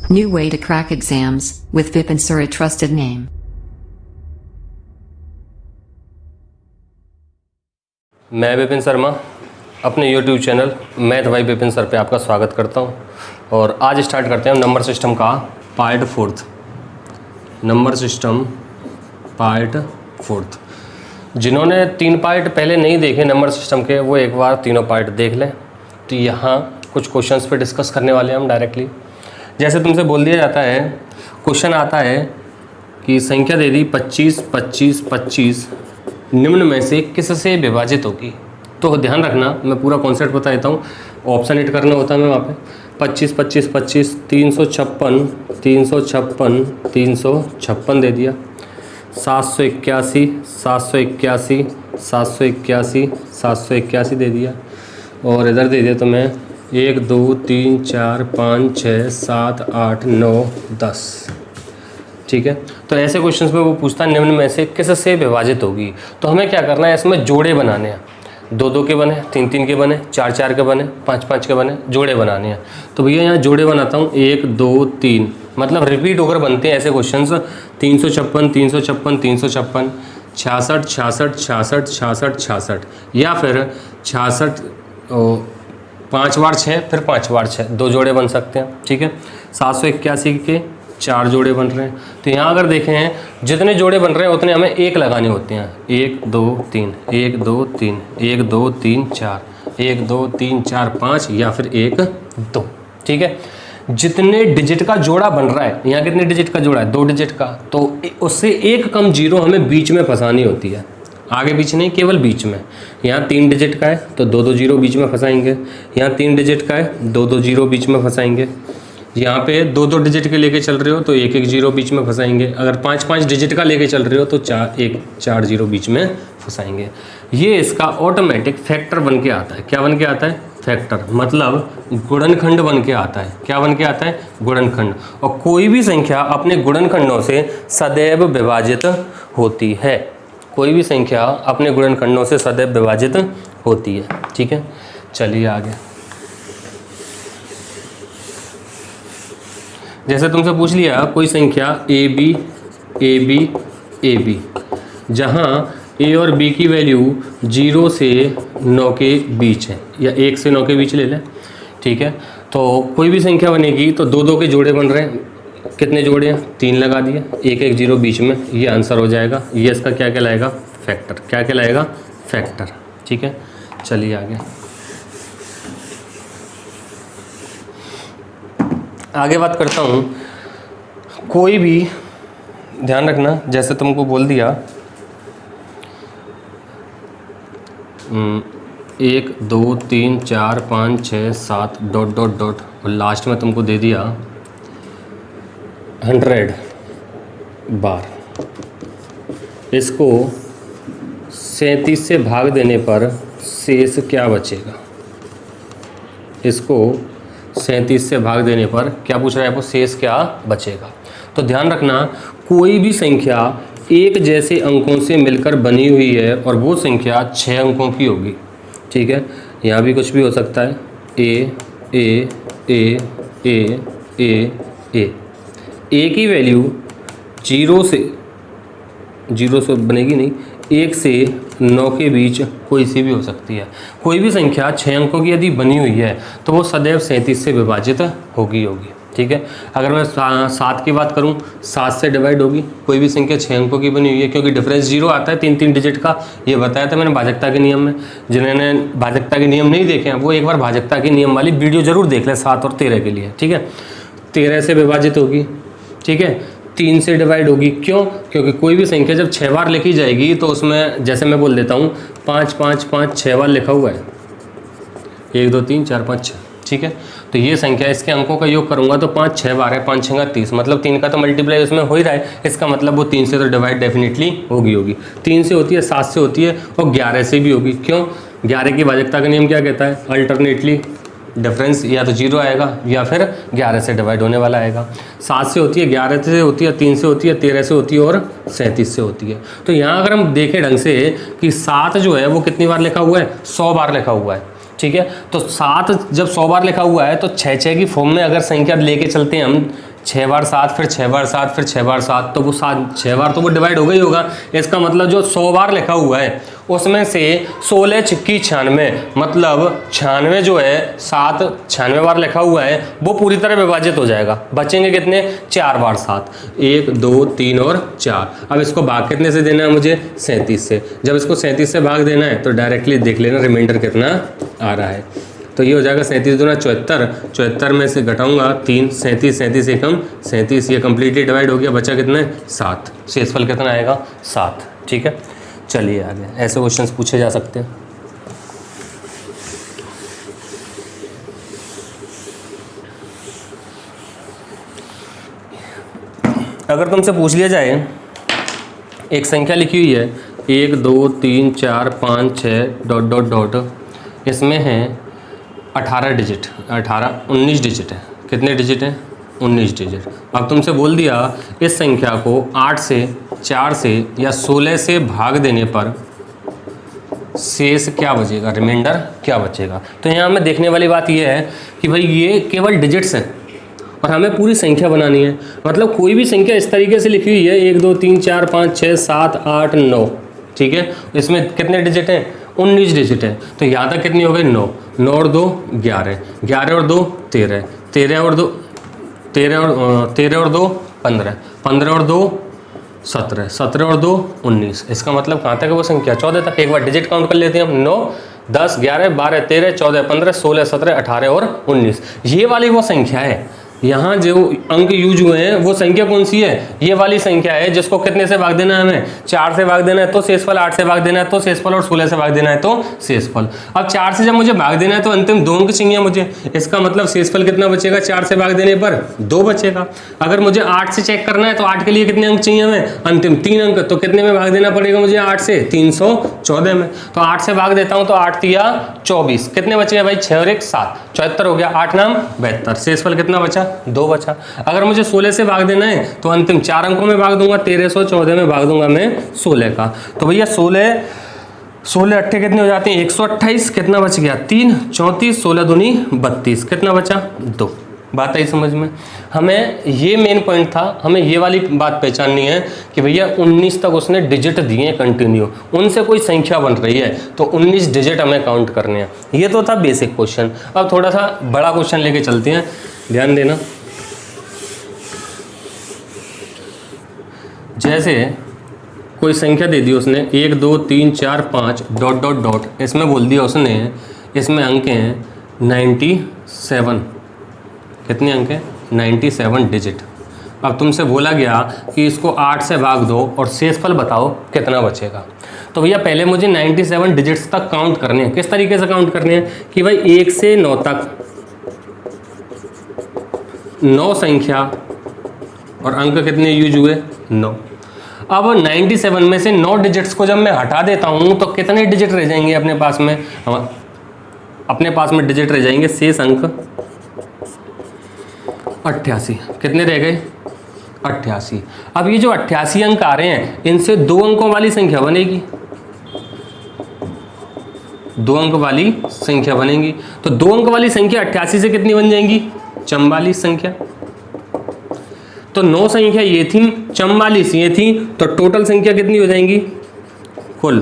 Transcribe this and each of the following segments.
New way to crack exams with Vipin Sir, a trusted name. मैं विपिन शर्मा अपने YouTube channel math bye Vipin sir पे आपका स्वागत करता हूं और आज स्टार्ट करते हैं नंबर सिस्टम का पार्ट 4। Number system part 4। जिन्होंने 3 पार्ट पहले नहीं देखे नंबर सिस्टम के, वो एक बार तीनों पार्ट देख लें। तो यहाँ कुछ क्वेश्चंस पे डिस्कस करने वाले हैं हम डायरेक्टली। जैसे तुमसे बोल दिया जाता है, क्वेश्चन आता है कि संख्या दे दी 25, 25, 25 निम्न में से किससे विभाजित होगी। तो ध्यान रखना, मैं पूरा कॉन्सेप्ट बता देता हूँ। ऑप्शन एड करना होता है मैं वहाँ पे 25, 25, 25 356, 356, 356 दे दिया। 781, 781, 781, 781 दे दिया। और इधर दे दिया तो मैं 1 2 3 4 5 6 7 8 9 10। ठीक है, तो ऐसे क्वेश्चंस में वो पूछता है निम्न में से किससे विभाजित होगी। तो हमें क्या करना है, इसमें जोड़े बनाने हैं। 2 2 के बने, 3 3 के बने, 4 4 के बने, 5 5 के बने, जोड़े बनाने हैं। तो भैया यहाँ जोड़े बनाता हूँ 1 2 3, मतलब रिपीट होकर बनते हैं ऐसे क्वेश्चंस। 356, 356, 356, 66, 66, 66, 66, 66, या फिर 66 5 बार 6, फिर 5 बार 6, 2 जोड़े बन सकते हैं। ठीक है, 781 के 4 जोड़े बन रहे हैं। तो यहाँ अगर देखें जितने जोड़े बन रहे हैं उतने हमें 1 लगाने होते हैं। 1 2 3, 1 2 3, 1 2 3 4, 1 2 3 4 5, या फिर 1 2। ठीक है, जितने डिजिट का जोड़ा बन रहा है, यहाँ कितने डिजिट का जोड़ा है, 2 डिजिट का, तो उससे एक कम जीरो हमें बीच में फंसानी होती है। आगे पीछे नहीं, केवल बीच में। यहाँ 3 डिजिट का है तो 2 2 जीरो बीच में फंसाएंगे। यहाँ 3 डिजिट का है 2 2 जीरो बीच में फंसाएंगे। यहाँ पे 2 2 डिजिट के लेके चल रहे हो तो 1 1 जीरो बीच में फंसाएंगे। अगर 5 5 डिजिट का लेके चल रहे हो तो 4 जीरो बीच में फंसाएंगे। ये इसका ऑटोमेटिक फैक्टर बन के आता है। क्या बन के आता है? फैक्टर, मतलब गुणनखंड बन के आता है। क्या बन के आता है? गुणनखंड। और कोई भी संख्या अपने गुणनखंडों से सदैव विभाजित होती है। कोई भी संख्या अपने गुणनखंडों से सदैव विभाजित होती है। ठीक है, चलिए आगे। जैसे तुमसे पूछ लिया कोई संख्या A B A B A B, जहाँ ए और बी की वैल्यू 0 से 9 के बीच है, या 1 से 9 के बीच ले लें। ठीक है, तो कोई भी संख्या बनेगी तो 2 2 के जोड़े बन रहे हैं। कितने जोड़े हैं? 3 लगा दिए, 1 1 जीरो बीच में, ये आंसर हो जाएगा। ये इसका क्या कहलाएगा? फैक्टर। क्या कहलाएगा? फैक्टर। ठीक है, चलिए आगे। आगे बात करता हूँ, कोई भी, ध्यान रखना, जैसे तुमको बोल दिया 1 2 3 4 5 6 7 डॉट डॉट डॉट, और लास्ट में तुमको दे दिया 100 बार। इसको 37 से भाग देने पर शेष क्या बचेगा? इसको 37 से भाग देने पर क्या पूछ रहा है वो? शेष क्या बचेगा? तो ध्यान रखना, कोई भी संख्या एक जैसे अंकों से मिलकर बनी हुई है और वो संख्या 6 अंकों की होगी। ठीक है, यहाँ भी कुछ भी हो सकता है। ए ए ए ए ए ए ए की वैल्यू 0 से बनेगी नहीं, 1 से 9 के बीच कोई सी भी हो सकती है। कोई भी संख्या 6 अंकों की यदि बनी हुई है तो वो सदैव 37 से विभाजित होगी। ठीक है, अगर मैं 7 की बात करूं, 7 से डिवाइड होगी। कोई भी संख्या 6 अंकों की बनी हुई है, क्योंकि डिफरेंस 0 आता है 3 3 डिजिट का। ये बताया था मैंने भाजकता के नियम में। जिन्होंने भाजकता के नियम नहीं देखे हैं वो एक बार भाजकता के नियम वाली वीडियो जरूर देख लें, 7 और 13 के लिए। ठीक है, 13 से विभाजित होगी। ठीक है, 3 से डिवाइड होगी। क्यों? क्योंकि कोई भी संख्या जब 6 बार लिखी जाएगी तो उसमें, जैसे मैं बोल देता हूँ, 5 5 5 6 बार लिखा हुआ है। 1 2 3 4 5 6। ठीक है, तो ये संख्या, इसके अंकों का योग करूंगा तो 5 6 बार है, 5 6 30, मतलब 3 का तो मल्टीप्लाई उसमें हो ही रहा है। इसका मतलब वो 3 से तो डिवाइड डेफिनेटली होगी। 3 से होती है, 7 से होती है, और 11 से भी होगी। क्यों? 11 की भाजकता का नियम क्या कहता है? अल्टरनेटली डिफरेंस या तो 0 आएगा या फिर 11 से डिवाइड होने वाला आएगा। 7 से होती है, 11 से होती है, 3 से होती है, 13 से होती है और 37 से होती है। तो यहाँ अगर हम देखें ढंग से कि 7 जो है वो कितनी बार लिखा हुआ है? 100 बार लिखा हुआ है। ठीक है, तो 7 जब 100 बार लिखा हुआ है तो 6 6 की फॉर्म में अगर संख्या लेके चलते हैं हम, 6 बार 7, फिर 6 बार 7, फिर 6 बार 7, तो वो 6 बार तो वो डिवाइड हो गई होगा। इसका मतलब जो 100 बार लिखा हुआ है उसमें से 16 छिक्की 96, मतलब 96 जो है 7 96 बार लिखा हुआ है वो पूरी तरह विभाजित हो जाएगा। बचेंगे कितने? 4 बार 7, 1 2 3 और 4। अब इसको भाग कितने से देना है मुझे? 37 से। जब इसको 37 से भाग देना है तो डायरेक्टली देख लेना रिमाइंडर कितना आ रहा है। तो ये हो जाएगा 37 दूना 74, 74 में से घटाऊंगा 3, 37, 37 एकम 37, ये कम्प्लीटली डिवाइड हो गया। बचा कितना है? 7। शेषफल कितना आएगा? 7। ठीक है, चलिए आगे। ऐसे क्वेश्चंस पूछे जा सकते हैं। अगर तुमसे पूछ लिया जाए, एक संख्या लिखी हुई है 1 2 3 4 5 6 डॉट डॉट डॉट, इसमें है 18 डिजिट, 19 डिजिट है। कितने डिजिट हैं? 19 डिजिट। अब तुमसे बोल दिया इस संख्या को 8 से, 4 से या 16 से भाग देने पर शेष क्या बचेगा, रिमाइंडर क्या बचेगा। तो यहाँ में देखने वाली बात यह है कि भाई ये केवल डिजिट्स हैं और हमें पूरी संख्या बनानी है। मतलब कोई भी संख्या इस तरीके से लिखी हुई है 1 2 3 4 5 6 7 8 9, ठीक है। इसमें कितने डिजिट हैं? 19 डिजिट है। तो यहाँ तक कितनी हो गई? 9, 9 और 2 11, 11 और 2 13, 13 और 2 15, 15 और 2 17, 17 और 2 19। इसका मतलब कहाँ तक है वो संख्या? 14 तक। एक बार डिजिट काउंट कर लेते हैं हम। 9 10 11 12 13 14 15 16 17 18 और 19, ये वाली वो संख्या है। यहाँ जो अंक यूज हुए हैं वो संख्या कौन सी है? ये वाली संख्या है जिसको कितने से भाग देना है हमें? 4 से भाग देना है तो शेषफल, 8 से भाग देना है तो शेषफल और 16 से भाग देना है तो शेषफल। अब 4 से जब मुझे भाग देना है तो अंतिम 2 अंक चाहिए मुझे। इसका मतलब शेषफल कितना बचेगा? 4 से भाग देने पर 2 बचेगा। अगर मुझे 8 से चेक करना है तो 8 के लिए कितने अंक चाहिए हमें? अंतिम 3 अंक। तो कितने में भाग देना पड़ेगा मुझे 8 से? 314 में। तो 8 से भाग देता हूँ तो 8 तिया 24, कितने बचे भाई? 6 और 1 7, 74 हो गया। 8 नाम 72, शेषफल कितना बचा? 2 बचा। अगर मुझे 16 से भाग देना है तो अंतिम 4 अंकों में भाग दूंगा, 1314 में भाग दूंगा मैं 16 का। तो भैया 16 अट्ठे कितने हो जाते हैं? 128। कितना बच गया? 3, 34, 16 दूनी 32, कितना बचा? 2। बात आई समझ में? हमें ये मेन पॉइंट था, हमें ये वाली बात पहचाननी है कि भैया 19 तक उसने डिजिट दिए कंटिन्यू, उनसे कोई संख्या बन रही है तो 19 डिजिट हमें काउंट करने हैं। ये तो था बेसिक क्वेश्चन। अब थोड़ा सा बड़ा क्वेश्चन लेके चलते हैं, ध्यान देना। जैसे कोई संख्या दे दी उसने 1 2 3 4 5 डॉट डॉट डॉट, इसमें बोल दिया उसने इसमें अंक हैं 97। कितने अंक हैं? 97 डिजिट। अब तुमसे बोला गया कि इसको 8 से भाग दो और शेषफल बताओ कितना बचेगा। तो भैया पहले मुझे 97 डिजिट्स तक काउंट करने हैं। किस तरीके से काउंट करने हैं कि भाई 1 से 9 तक 9 संख्या और अंक कितने यूज हुए? 9। अब 97 में से 9 डिजिट्स को जब मैं हटा देता हूं तो कितने डिजिट रह जाएंगे अपने पास में? अपने पास में डिजिट रह जाएंगे शेष अंक 88। कितने रह गए? 88। अब ये जो 88 अंक आ रहे हैं इनसे 2 अंकों वाली संख्या बनेगी, 2 अंक वाली संख्या बनेगी। तो 2 अंक वाली संख्या 88 से कितनी बन जाएंगी? 44 संख्या। तो 9 संख्या ये थी, 44 ये थी, तो टोटल संख्या कितनी हो जाएंगी? कुल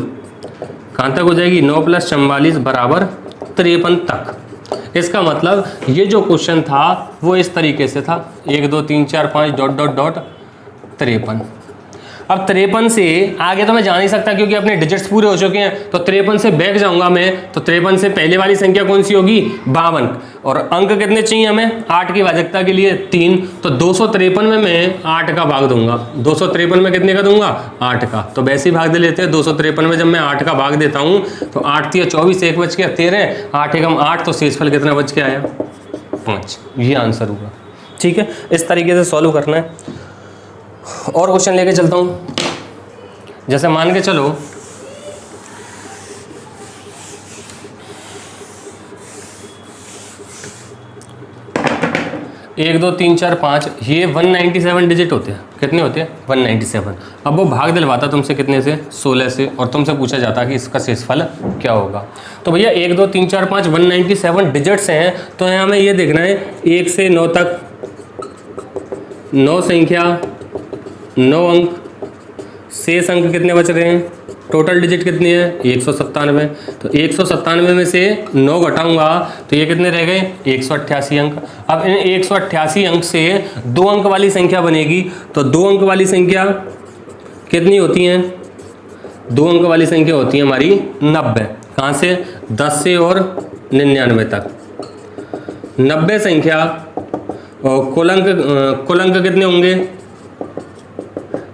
कहाँ तक हो जाएगी? 9 + 44 बराबर 53 तक। इसका मतलब ये जो क्वेश्चन था वो इस तरीके से था 1 2 3 4 5 डॉट डॉट डॉट 53। अब 53 से आगे तो मैं जा नहीं सकता क्योंकि अपने डिजिट्स पूरे हो चुके हैं। तो 53 से बैक जाऊंगा मैं, तो 53 से पहले वाली संख्या कौन सी होगी? 52। और अंक कितने चाहिए हमें? 8 की भाजकता के लिए 3। तो 253 में मैं 8 का भाग दूंगा। 253 में कितने का दूंगा? 8 का। तो वैसे ही भाग दे लेते हैं। 253 में जब मैं 8 का भाग देता हूँ तो 8 तिया 24, 1 बच गया 13, 8 एकम 8, तो शेषफल कितना बच के आया? 5। ये आंसर होगा। ठीक है, इस तरीके से सॉल्व करना है। और क्वेश्चन लेके चलता हूँ। जैसे मान के चलो 1 2 3 4 5, ये 197 डिजिट होते हैं। कितने होते हैं? 197। अब वो भाग दिलवाता तुमसे कितने से? 16 से, और तुमसे पूछा जाता कि इसका शेषफल क्या होगा। तो भैया 1 2 3 4 5 197 डिजिट्स हैं, तो यहाँ हमें ये देखना है 1 से 9 तक 9 संख्या 9 अंक, शेष अंक कितने बच रहे हैं, टोटल डिजिट कितनी है 197। तो 197 में से 9 घटाऊंगा तो ये कितने रह गए 188 अंक। अब इन 188 अंक से 2 अंक वाली संख्या बनेगी, तो 2 अंक वाली संख्या कितनी होती हैं, 2 अंक वाली संख्या होती है हमारी 90। कहाँ से 10 से और 99 तक 90 संख्या। और कुल अंक कितने होंगे,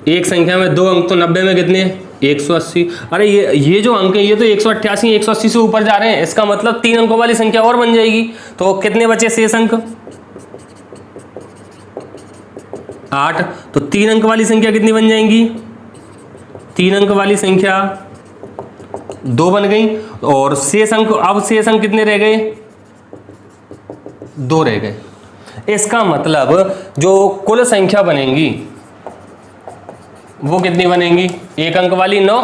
एक संख्या में 2 अंक, तो 90 में कितने 180। अरे ये जो अंक है ये तो 188 180 से ऊपर जा रहे हैं, इसका मतलब 3 अंकों वाली संख्या और बन जाएगी। तो कितने बचे शेष अंक 8। तो 3 अंक वाली संख्या कितनी बन जाएंगी, 3 अंक वाली संख्या 2 बन गई। और शेष अंक, अब शेष अंक कितने रह गए 2 रह गए। इसका मतलब जो कुल संख्या बनेंगी वो कितनी बनेंगी, 1 अंक वाली 9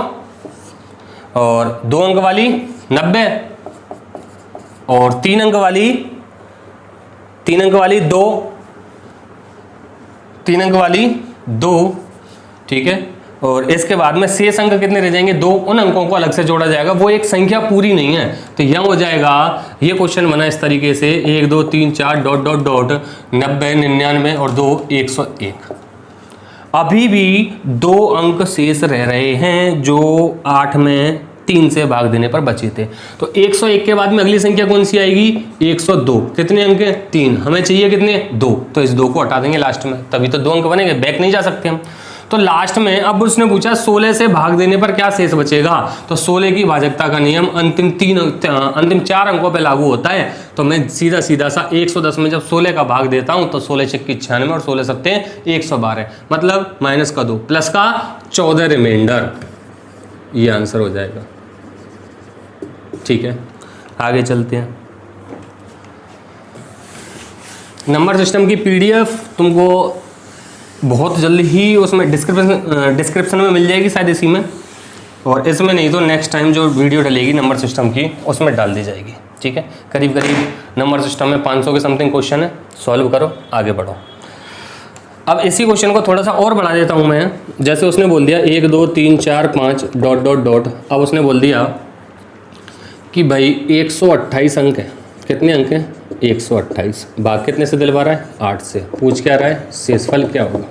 और 2 अंक वाली 90 और 3 अंक वाली 2, 3 अंक वाली 2, ठीक है। और इसके बाद में शेष अंक कितने रह जाएंगे 2, उन अंकों को अलग से जोड़ा जाएगा, वो एक संख्या पूरी नहीं है। तो यह हो जाएगा, ये क्वेश्चन बना इस तरीके से 1 2 3 4 ... 90 99 और 2 101। अभी भी 2 अंक शेष रह रहे हैं जो 8 में 3 से भाग देने पर बचे थे। तो 101 के बाद में अगली संख्या कौन सी आएगी 102। कितने अंक हैं 3, हमें चाहिए कितने 2, तो इस 2 को हटा देंगे लास्ट में, तभी तो 2 अंक बनेंगे, बैक नहीं जा सकते हम। तो लास्ट में अब उसने पूछा 16 से भाग देने पर क्या शेष बचेगा, तो 16 की भाजकता का नियम अंतिम 4 अंकों पे लागू होता है। तो मैं सीधा सा 110 में जब 16 का भाग देता हूं तो 16 छक्की 96 और 16 सत्ते 112, मतलब माइनस का 2 प्लस का 14 रिमाइंडर, ये आंसर हो जाएगा। ठीक है, आगे चलते हैं। नंबर सिस्टम की PDF तुमको बहुत जल्दी ही उसमें डिस्क्रिप्शन में मिल जाएगी शायद इसी में, और इसमें नहीं तो नेक्स्ट टाइम जो वीडियो डलेगी नंबर सिस्टम की उसमें डाल दी जाएगी। ठीक है, करीब नंबर सिस्टम में 500 के समथिंग क्वेश्चन है, सॉल्व करो आगे बढ़ो। अब इसी क्वेश्चन को थोड़ा सा और बढ़ा देता हूँ मैं। जैसे उसने बोल दिया 1 2 3 4 5 ... अब उसने बोल दिया कि भाई 128 अंक है। कितने अंक हैं 128, भाग कितने से दिलवा रहा है 8 से, पूछ क्या रहा है शेषफल क्या होगा।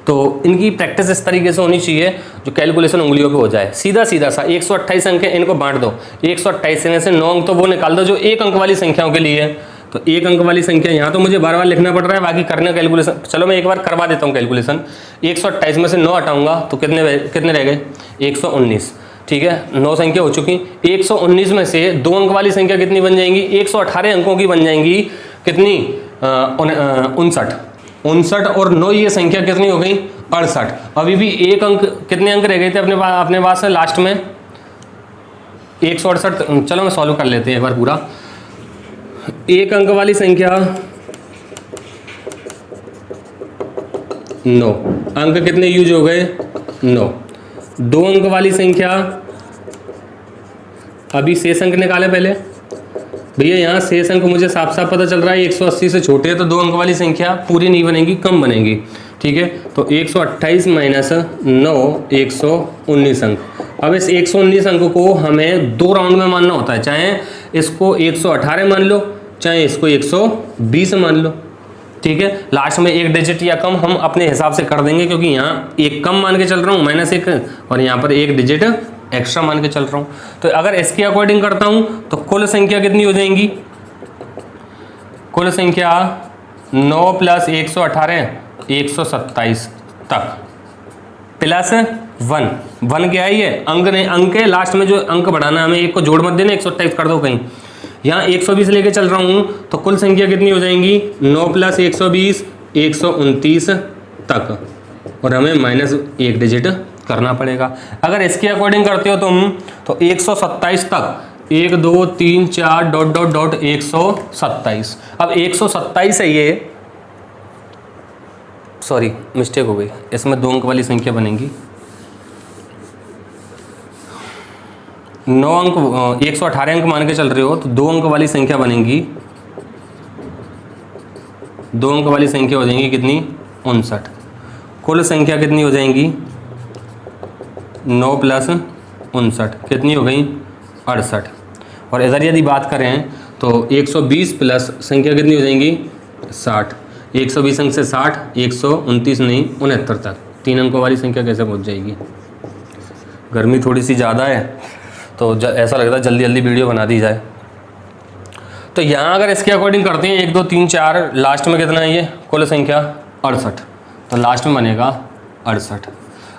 तो इनकी प्रैक्टिस इस तरीके से होनी चाहिए जो कैलकुलेशन उंगलियों पे हो जाए। सीधा सा 128 अंक है, इनको बांट दो, 128 में से 9 अंक तो वो निकाल दो जो 1 अंक वाली संख्याओं के लिए है। तो 1 अंक वाली संख्या यहाँ तो मुझे बार लिखना पड़ रहा है, बाकी करने कैलकुलेशन, चलो मैं एक बार करवा देता हूँ कैलकुलेशन। 128 में से 9 हटाऊंगा तो कितने रह गए 119। ठीक है, 9 संख्या हो चुकी। 119 में से 2 अंक वाली संख्या कितनी बन जाएंगी 118 अंकों की बन जाएंगी, कितनी 59 और 9 ये संख्या कितनी हो गई 68। अभी भी 1 अंक, कितने अंक रह गए थे अपने पास लास्ट में 168। चलो मैं सॉल्व कर लेते हैं एक बार पूरा। 1 अंक वाली संख्या 9, अंक कितने यूज हो गए 9। 2 अंक वाली संख्या, अभी शेष अंक निकाले पहले भैया। यहाँ शेष अंक मुझे साफ पता चल रहा है 180 से छोटे है, तो 2 अंक वाली संख्या पूरी नहीं बनेगी, कम बनेगी। ठीक है, तो 128 माइनस 9 119 अंक। अब इस 119 अंक को हमें 2 राउंड में मानना होता है, चाहे इसको 118 मान लो चाहे इसको 120 मान लो। ठीक है, लास्ट में 1 डिजिट या कम हम अपने हिसाब से कर देंगे, क्योंकि यहाँ 1 कम मान के चल रहा हूँ -1 और यहाँ पर 1 डिजिट एक्स्ट्रा मान के चल रहा हूँ। तो अगर इसके अकॉर्डिंग करता हूँ तो कुल संख्या कितनी हो जाएंगी, कुल संख्या 9 + 118 127 तक प्लस 1 क्या है ये अंक नहीं, अंक है लास्ट में जो अंक बढ़ाना है हमें, एक को जोड़ मत देना 127 कर दो कहीं। यहाँ 120 लेके चल रहा हूँ तो कुल संख्या कितनी हो जाएंगी 9 + 120 129 तक, और हमें -1 डिजिट करना पड़ेगा। अगर इसके अकॉर्डिंग करते हो तुम तो 127 तक 1 2 3 4 ... 127। अब 127 है ये, सॉरी मिस्टेक हो गई, इसमें 2 अंक वाली संख्या बनेगी। 9 अंक 118 अंक मान के चल रहे हो तो 2 अंक वाली संख्या बनेगी, 2 अंक वाली संख्या हो जाएंगी कितनी 59। कुल संख्या कितनी हो जाएंगी 9 + 59 कितनी हो गई 68। और इधर यदि बात करें तो 120 प्लस संख्या कितनी हो जाएंगी 60। 120 अंक से 60 129 नहीं 69 तक 3 अंकों वाली संख्या कैसे पहुंच जाएगी। गर्मी थोड़ी सी ज़्यादा है तो ऐसा लगता है जल्दी जल्दी वीडियो बना दी जाए। तो यहाँ अगर इसके अकॉर्डिंग करते हैं 1 2 3 4 लास्ट में कितना है ये कुल संख्या 68। तो लास्ट में बनेगा 68।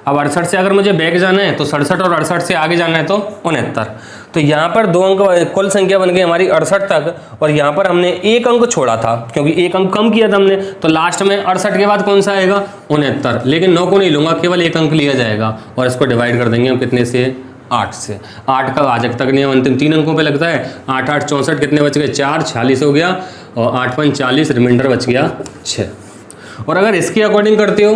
अब 68 से अगर मुझे बैक जाना है तो 67 और 68 से आगे जाना है तो 69। तो यहाँ पर 2 अंक कुल संख्या बन गई हमारी 68 तक और यहाँ पर हमने 1 अंक छोड़ा था क्योंकि 1 अंक कम किया था हमने। तो लास्ट में 68 के बाद कौन सा आएगा 69। लेकिन 9 को नहीं लूँगा केवल 1 अंक लिया जाएगा और इसको डिवाइड कर देंगे हम कितने से 8 से। 8 का भाजक तक नियम अंतिम 3 अंकों पे लगता है। 8 8 64 कितने बच गए 4 46 हो गया और 8 5 40 रिमाइंडर बच गया 6। और अगर इसके अकॉर्डिंग करते हो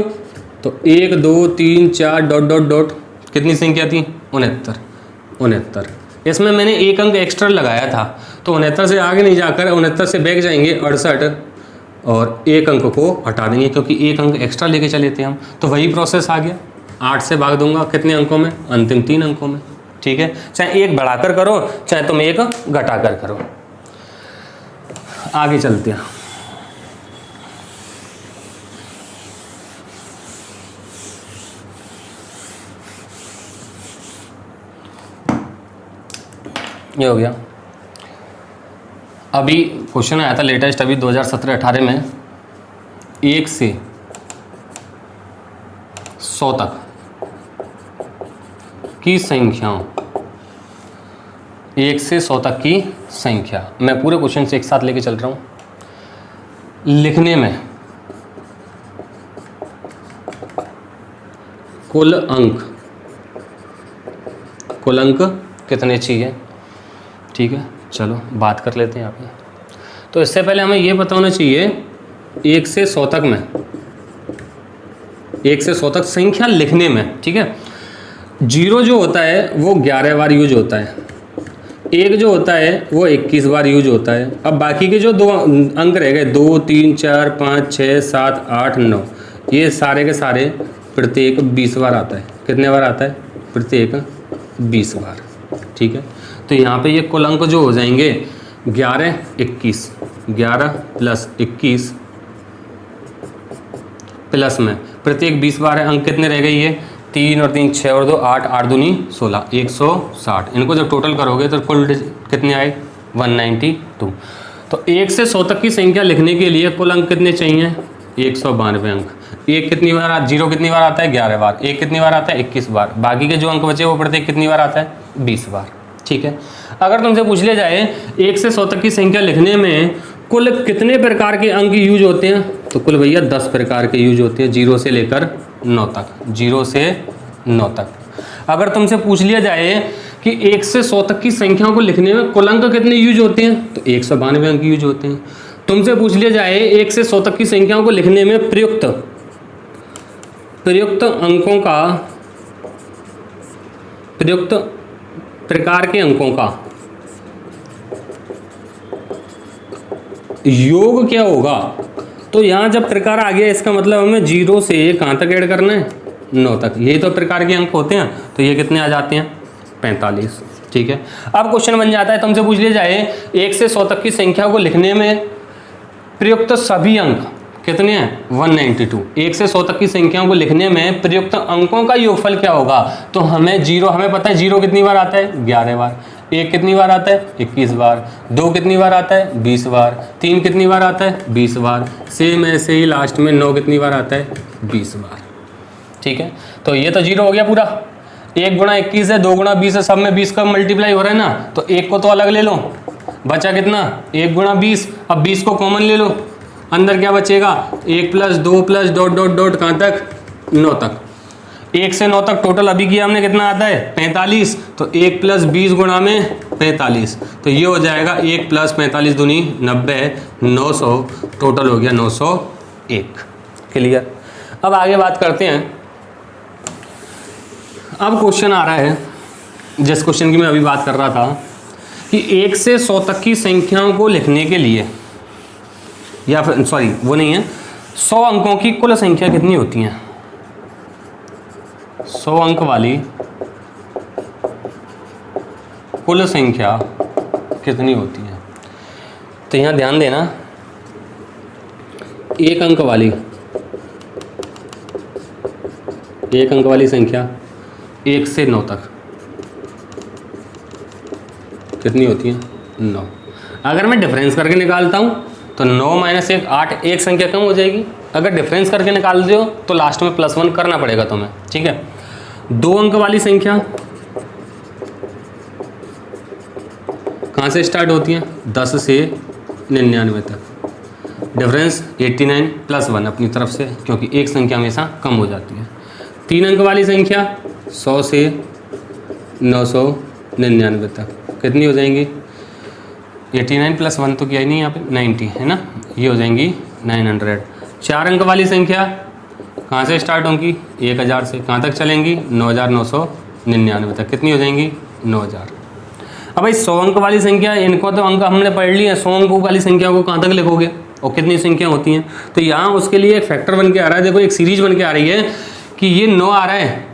तो 1 2 3 4 डॉट डॉट डॉट कितनी संख्या थी 69। इसमें मैंने 1 अंक एक्स्ट्रा लगाया था तो 69 से आगे नहीं जाकर 69 से बैक जाएंगे 68 और 1 अंक को हटा देंगे क्योंकि 1 अंक एक्स्ट्रा लेके चले थे हम। तो वही प्रोसेस आ गया। 8 से भाग दूंगा कितने अंकों में अंतिम 3 अंकों में। ठीक है, चाहे 1 बढ़ाकर करो चाहे तुम 1 घटाकर करो। आगे चलते हैं। ये हो गया। अभी क्वेश्चन आया था लेटेस्ट अभी 2017-18 में 1 से 100 तक की संख्याओं 1 से 100 तक की संख्या। मैं पूरे क्वेश्चन से एक साथ लेके चल रहा हूं। लिखने में कुल अंक कितने चाहिए। ठीक है, चलो बात कर लेते हैं यहाँ पे। तो इससे पहले हमें ये पता होना चाहिए 1 से 100 तक में 1 से 100 तक संख्या लिखने में। ठीक है, 0 जो होता है वो 11 बार यूज होता है, 1 जो होता है वो 21 बार यूज होता है। अब बाकी के जो 2 अंक रह गए 2 3 4 5 6 7 8 9 ये सारे के सारे प्रत्येक 20 बार आता है। कितने बार आता है प्रत्येक 20 बार। ठीक है, तो यहाँ पे ये कुल अंक जो हो जाएंगे 11 21 11 + 21 प्लस में प्रत्येक 20 बार है। अंक कितने रह गए ये 3 और 3 6 और 2 8 8 दूनी 16 160। इनको जब टोटल करोगे तो कुल कितने आए 192। तो 1 से 100 तक की संख्या लिखने के लिए कुल अंक कितने चाहिए 192 अंक। 1 कितनी बार 0 कितनी बार आता है 11 बार, 1 कितनी बार आता है 21 बार, बाकी के जो अंक बचे वो प्रत्येक कितनी बार आता है 20 बार। ठीक है, अगर तुमसे पूछ लिया जाए 1 से 100 तक की संख्या लिखने में कुल कितने प्रकार के अंक यूज होते हैं तो कुल भैया 10 प्रकार के यूज होते हैं 0 से लेकर 9 तक। 0 से 9 तक। अगर तुमसे पूछ लिया जाए कि 1 से 100 तक की संख्याओं को लिखने में कुल अंक कितने यूज होते हैं तो 192 अंक यूज होते हैं। तुमसे पूछ लिया जाए 1 से 100 तक की संख्याओं को लिखने में प्रयुक्त अंकों का प्रयुक्त प्रकार के अंकों का योग क्या होगा। तो यहाँ जब प्रकार आ गया इसका मतलब हमें 0 से कहाँ तक ऐड करना है 9 तक। यही तो प्रकार के अंक होते हैं। तो ये कितने आ जाते हैं 45। ठीक है, अब क्वेश्चन बन जाता है तुमसे पूछ लिया जाए 1 से 100 तक की संख्या को लिखने में प्रयुक्त सभी अंक कितने हैं 192। 1 से 100 तक की संख्याओं को लिखने में प्रयुक्त अंकों का योगफल क्या होगा। तो हमें पता है 0 कितनी बार आता है 11 बार, 1 कितनी बार आता है 21 बार, 2 कितनी बार आता है 20 बार, 3 कितनी बार आता है 20 बार, सेम ऐसे ही लास्ट में 9 कितनी बार आता है 20 बार। ठीक है, तो ये तो 0 हो गया पूरा। 1 गुणा 21 है, 2 गुणा 20 है, सब में 20 का मल्टीप्लाई हो रहा है ना। तो 1 को तो अलग ले लो, बचा कितना 1 गुणा 20। अब 20 को कॉमन ले लो, अंदर क्या बचेगा 1 + 2 + डॉट डॉट डॉट कहाँ तक 9 तक। 1 से 9 तक टोटल अभी किया हमने कितना आता है 45। तो 1 + 20 गुणा में 45। तो ये हो जाएगा 1 + 45 दूनी 90 900 टोटल हो गया 901। क्लियर। अब आगे बात करते हैं। अब क्वेश्चन आ रहा है जिस क्वेश्चन की मैं अभी बात कर रहा था कि 1 से 100 तक की संख्याओं को लिखने के लिए या फिर सॉरी वो नहीं है 100 अंकों की कुल संख्या कितनी होती है? 100 अंक वाली कुल संख्या कितनी होती है? तो यहाँ ध्यान देना, 1 अंक वाली संख्या 1 से 9 तक कितनी होती है? 9। अगर मैं डिफरेंस करके निकालता हूँ तो 9 माइनस 1 8, एक संख्या कम हो जाएगी। अगर डिफरेंस करके निकाल दो तो लास्ट में +1 करना पड़ेगा तुम्हें, ठीक है। 2 अंक वाली संख्या कहाँ से स्टार्ट होती है? 10 से 99 तक। डिफरेंस 89 +1 अपनी तरफ से, क्योंकि एक संख्या हमेशा कम हो जाती है। 3 अंक वाली संख्या 100 से 999 तक कितनी हो जाएंगी? 89 + 1 तो क्या ही नहीं यहाँ पे 90 है ना, ये हो जाएंगी 900। 4 अंक वाली संख्या कहाँ से स्टार्ट होंगी? 1000 से। कहाँ तक चलेंगी? 9999 तक। कितनी हो जाएंगी? 9000। अब भाई 100 अंक वाली संख्या, इनको तो अंक हमने पढ़ लिए हैं, 100 अंकों वाली संख्या को कहाँ तक लिखोगे और कितनी संख्या होती हैं? तो यहाँ उसके लिए एक फैक्टर बन के आ रहा है। देखो एक सीरीज बन के आ रही है कि ये 9 आ रहा है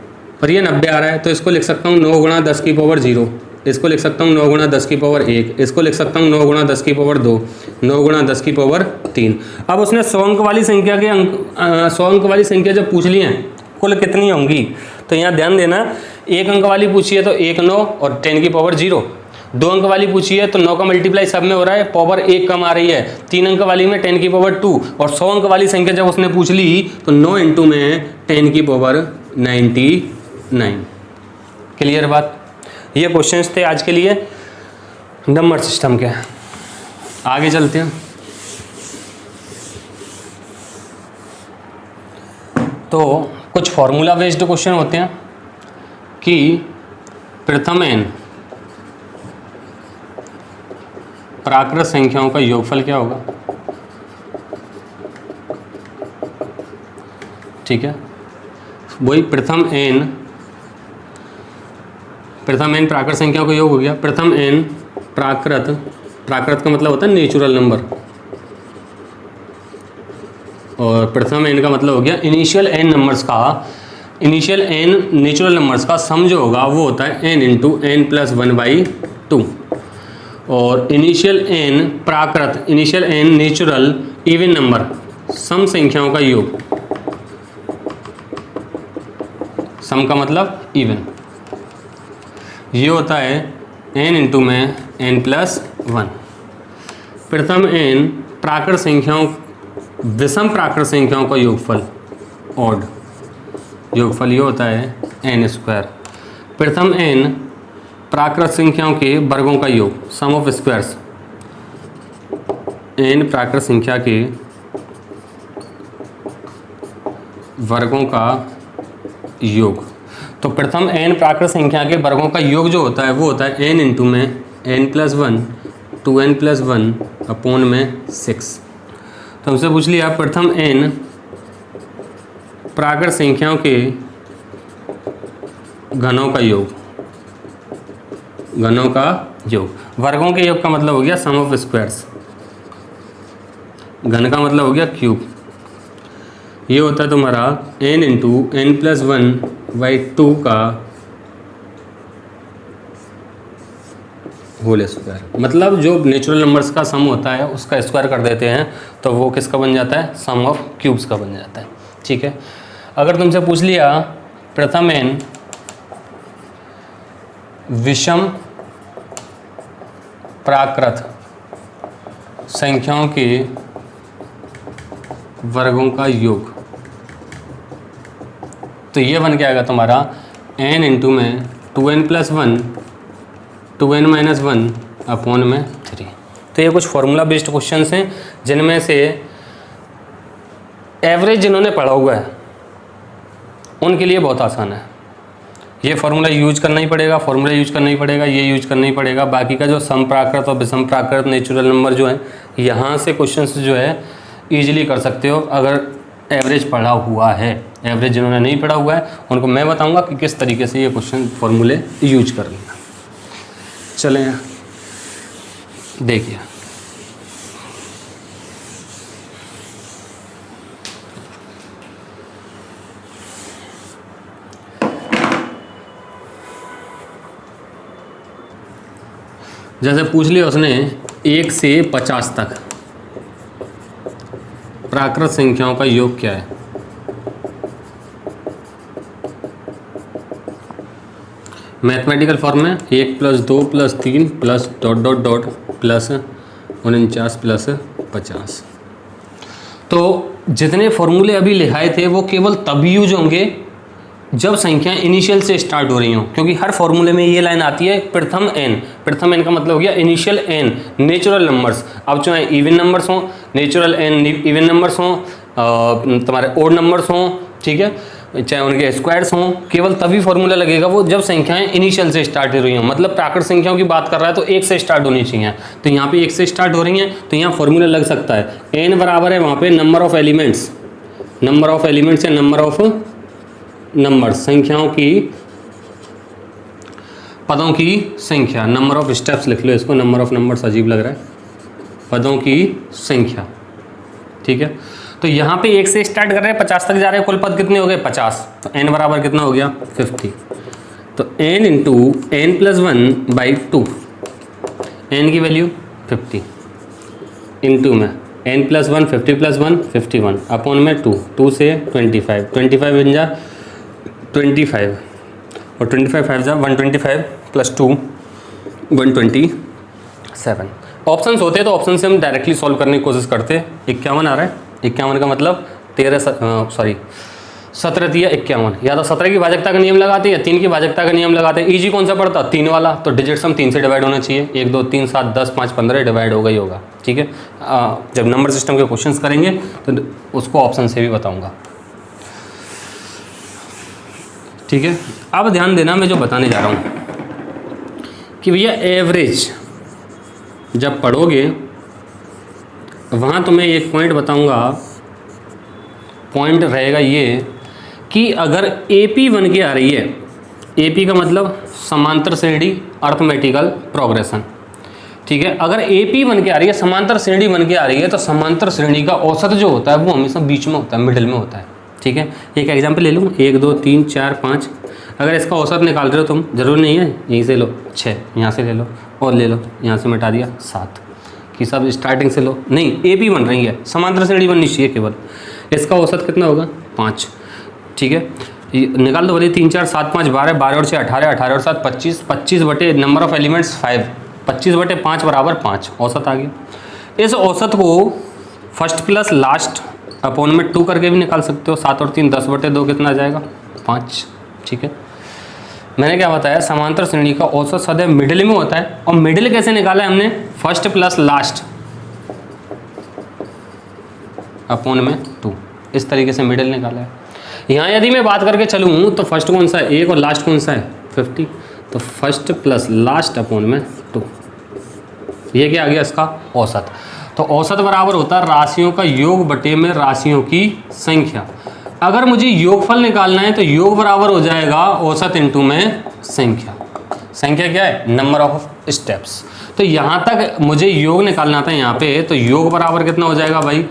और ये 90 आ रहा है, तो इसको लिख सकता हूँ 9 × 10 की पावर 0, इसको लिख सकता हूँ 9 × 10 की पावर 1, इसको लिख सकता हूँ 9 × 10 की पावर 2, 9 × 10 की पावर 3। अब उसने 100 अंक वाली संख्या के 100 अंक वाली संख्या जब पूछ ली हैं कुल कितनी होंगी, तो यहाँ ध्यान देना, 1 अंक वाली पूछी है तो 1 9 और 10 की पावर 0। 2 अंक वाली पूछी है तो 9 का मल्टीप्लाई सब में हो रहा है, पावर 1 कम आ रही है। 3 अंक वाली में 10 की पावर 2, और 100 अंक वाली संख्या जब उसने पूछ ली तो 9 × में 10 की पावर 99। क्लियर बात? ये क्वेश्चंस थे आज के लिए नंबर सिस्टम के। आगे चलते हैं। तो कुछ फॉर्मूला बेस्ड क्वेश्चन होते हैं कि प्रथम n प्राकृत संख्याओं का योगफल क्या होगा, ठीक है। वही प्रथम n प्राकृत संख्याओं का योग हो गया। प्रथम n प्राकृत का मतलब होता है नेचुरल नंबर, और प्रथम n का मतलब हो गया इनिशियल n नंबर्स का, इनिशियल n नेचुरल नंबर्स का सम जो होगा वो होता है n × n + 1/2, और इनिशियल n प्राकृत, initial n natural even number, सम संख्याओं का योग, सम का मतलब इवन, ये होता है n × में n + 1। प्रथम n प्राकृत संख्याओं, विषम प्राकृत संख्याओं का योगफल, ऑड योगफल, ये होता है n²। प्रथम n प्राकृत संख्याओं के वर्गों का योग, सम ऑफ स्क्वायर्स, n प्राकृत संख्या के वर्गों का योग। तो प्रथम n प्राकृत संख्या के वर्गों का योग जो होता है वो होता है n × में n + 1, 2n + 1 अपॉन में 6। तो हमसे पूछ लिया प्रथम n प्राकृत संख्याओं के घनों का योग, घनों का योग, वर्गों के योग का मतलब हो गया सम ऑफ स्क्वायर्स, घन का मतलब हो गया क्यूब। ये होता है तुम्हारा n × n + 1/2 का होल स्क्वायर। मतलब जो नेचुरल नंबर्स का सम होता है उसका स्क्वायर कर देते हैं तो वो किसका बन जाता है? सम ऑफ क्यूब्स का बन जाता है, ठीक है। अगर तुमसे पूछ लिया प्रथम n विषम प्राकृत संख्याओं के वर्गों का योग, तो ये बन के आएगा तुम्हारा n × में 2n + 1, 2n - 1 अपॉन में 3। तो ये कुछ फॉर्मूला बेस्ड क्वेश्चंस हैं जिनमें से एवरेज जिन्होंने पढ़ा हुआ है उनके लिए बहुत आसान है। ये फार्मूला यूज करना ही पड़ेगा, फार्मूला यूज करना ही पड़ेगा, ये यूज करना ही पड़ेगा। बाकी का जो सम प्राकृत और विषम प्राकृत नेचुरल नंबर जो है, यहाँ से क्वेश्चंस जो है ईजिली कर सकते हो अगर एवरेज पढ़ा हुआ है। एवरेज जिन्होंने नहीं पढ़ा हुआ है उनको मैं बताऊंगा कि किस तरीके से ये क्वेश्चन फॉर्मूले यूज कर लेना। चलें देखिए, जैसे पूछ लिया उसने 1 से 50 तक प्राकृत संख्याओं का योग क्या है। मैथमेटिकल फॉर्म में 1 + 2 + 3 plus dot dot dot plus 49 plus 50। तो जितने फॉर्मूले अभी लिखाए थे वो केवल तभी यूज होंगे जब संख्याएं इनिशियल से स्टार्ट हो रही हों, क्योंकि हर फॉर्मूले में ये लाइन आती है प्रथम एन। प्रथम एन का मतलब हो गया इनिशियल एन नेचुरल नंबर्स। अब चाहे इवन नंबर्स हों, नेचुरल एन इवन नंबर्स हों, तुम्हारे ओड नंबर्स हों, ठीक है, चाहे उनके स्क्वायर्स हों, केवल तभी फॉर्मूला लगेगा वो जब संख्याएं इनिशियल से स्टार्ट हो रही हों। मतलब प्राकृत संख्याओं की बात कर रहा है तो 1 से स्टार्ट होनी चाहिए। तो यहाँ पे 1 से स्टार्ट हो रही हैं तो यहाँ फॉर्मूला लग सकता है एन बराबर है वहाँ पे नंबर ऑफ एलिमेंट्स या नंबर ऑफ नंबर्स, संख्याओं की पदों की संख्या। नंबर ऑफ स्टेप्स लिख लो इसको, नंबर ऑफ नंबर्स अजीब लग रहा है, पदों की संख्या, ठीक है। तो यहाँ पे 1 से स्टार्ट कर रहे हैं 50 तक जा रहे हैं, कुल पद कितने हो गए 50। तो n बराबर कितना हो गया 50। तो n इंटू n + 1/2, n की वैल्यू 50 इंटू में n + 1 50 + 1 51 अपॉन में 2 से 25 बन जा 25 और 25 5 जा 125 + 2 127। ऑप्शंस होते तो ऑप्शन से हम डायरेक्टली सॉल्व करने की कोशिश करते। 51 आ रहा है, 51 का मतलब 17 दिया 51, या तो 17 की भाजकता का नियम लगाते या 3 की भाजकता का नियम लगाते। इजी कौन सा पड़ता 3 वाला, तो डिजिट्स हम 3 से डिवाइड होना चाहिए। 1 2 3 7 10 5 15 डिवाइड होगा ही होगा, ठीक है। जब नंबर सिस्टम के क्वेश्चंस करेंगे तो उसको ऑप्शन से भी बताऊंगा, ठीक है। अब ध्यान देना मैं जो बताने जा रहा हूँ कि भैया एवरेज जब पढ़ोगे वहाँ तुम्हें एक पॉइंट बताऊंगा। पॉइंट रहेगा ये कि अगर AP बन के आ रही है, AP का मतलब समांतर श्रेणी अर्थमेटिकल प्रोग्रेशन, ठीक है। अगर AP बन के आ रही है, समांतर श्रेणी बन के आ रही है, तो समांतर श्रेणी का औसत जो होता है वो हमेशा बीच में होता है, मिडिल में होता है, ठीक है। एक एग्जाम्पल ले लूँ 1 2 3 4 5। अगर इसका औसत निकाल रहे हो तुम, जरूर नहीं है यहीं से लो 6, यहाँ से ले लो और ले लो, यहाँ से मिटा दिया 7 कि सब स्टार्टिंग से लो, नहीं AP बन रही है, समांतर श्रेणी बननी चाहिए केवल। इसका औसत कितना होगा 5, ठीक है। निकाल दो बोलिए 3 4 7 5 12 12 और 6 18 18 और 7 25 25 बटे नंबर ऑफ एलिमेंट्स 5 25 बटे 5 बराबर 5 औसत आ गया। इस औसत को फर्स्ट प्लस लास्ट अपॉन में 2 करके भी निकाल सकते हो। 7 और 3 10 बटे 2 कितना आ जाएगा 5, ठीक है। मैंने क्या बताया, समांतर श्रेणी का औसत सदैव मिडिल में होता है। और मिडिल कैसे निकाला है हमने, फर्स्ट प्लस लास्ट अपॉन में 2, इस तरीके से मिडिल निकाला है। यहाँ यदि मैं बात करके चलूँ तो फर्स्ट कौन सा है 1 और लास्ट कौन सा है 50, तो फर्स्ट प्लस लास्ट अपॉन में 2, ये क्या आ गया इसका औसत। तो औसत बराबर होता है राशियों का योग बटे में राशियों की संख्या। अगर मुझे योगफल निकालना है तो योग बराबर हो जाएगा औसत इंटू में संख्या। संख्या क्या है नंबर ऑफ स्टेप्स। तो यहाँ तक मुझे योग निकालना था यहाँ पे, तो योग बराबर कितना हो जाएगा भाई,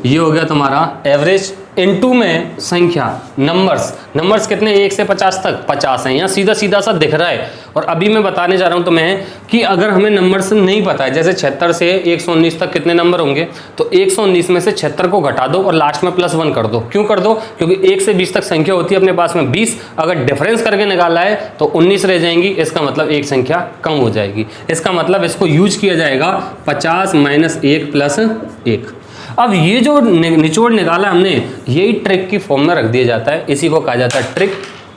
ये हो गया तुम्हारा एवरेज इनटू में संख्या। नंबर्स कितने 1 से 50 तक 50 हैं, यहाँ सीधा सीधा सा दिख रहा है। और अभी मैं बताने जा रहा हूँ तुम्हें कि अगर हमें नंबर्स नहीं पता है, जैसे 76 से 119 तक कितने नंबर होंगे, तो 119 में से 76 को घटा दो और लास्ट में +1 कर दो। क्यों कर दो, क्योंकि 1 से 20 तक संख्या होती है अपने पास में 20, अगर डिफरेंस करके निकाला है तो 19 रह जाएंगी, इसका मतलब एक संख्या कम हो जाएगी। इसका मतलब इसको यूज किया जाएगा 50 - 1 + 1। अब ये जो निचोड़ निकाला हमने, यही ट्रिक की फॉर्म में रख दिया जाता है, इसी को कहा जाता है ट्रिक,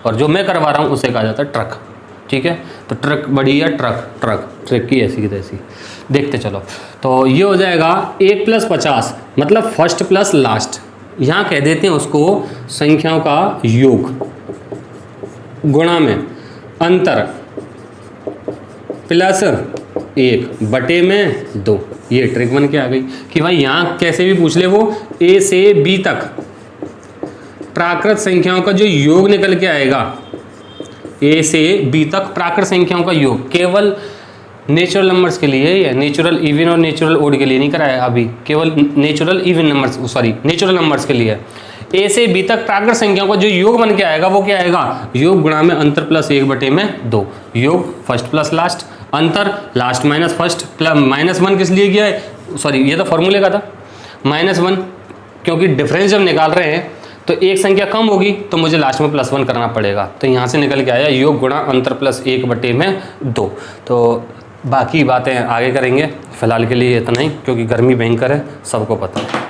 और जो मैं करवा रहा हूँ उसे कहा जाता है ट्रक, ठीक है। तो ट्रक बड़ी है, ट्रिक की ऐसी की तैसी, देखते चलो। तो ये हो जाएगा 1 + 50 मतलब फर्स्ट प्लस लास्ट, यहाँ कह देते हैं उसको संख्याओं का योग, गुणा में अंतर +1 बटे में 2। ये ट्रिक बन के आ गई कि भाई यहाँ कैसे भी पूछ ले वो A से B तक प्राकृत संख्याओं का जो योग निकल के आएगा, A से B तक प्राकृत संख्याओं का योग केवल नेचुरल नंबर्स के लिए, या नेचुरल इवन और नेचुरल ओड के लिए नहीं कराया अभी, केवल नेचुरल नंबर्स के लिए। A से B तक प्राकृत संख्याओं का जो योग बन के आएगा वो क्या आएगा, योग गुणा में अंतर +1 बटे में 2। योग फर्स्ट प्लस लास्ट, अंतर लास्ट माइनस फर्स्ट प्लस -1 किस लिए किया है, सॉरी ये तो फॉर्मूले का था, -1 क्योंकि डिफरेंस जब निकाल रहे हैं तो एक संख्या कम होगी तो मुझे लास्ट में +1 करना पड़ेगा, तो यहाँ से निकल के आया योग गुणा अंतर प्लस 1/2। तो बाकी बातें आगे करेंगे, फिलहाल के लिए इतना ही, क्योंकि गर्मी भयंकर है, सबको पता है।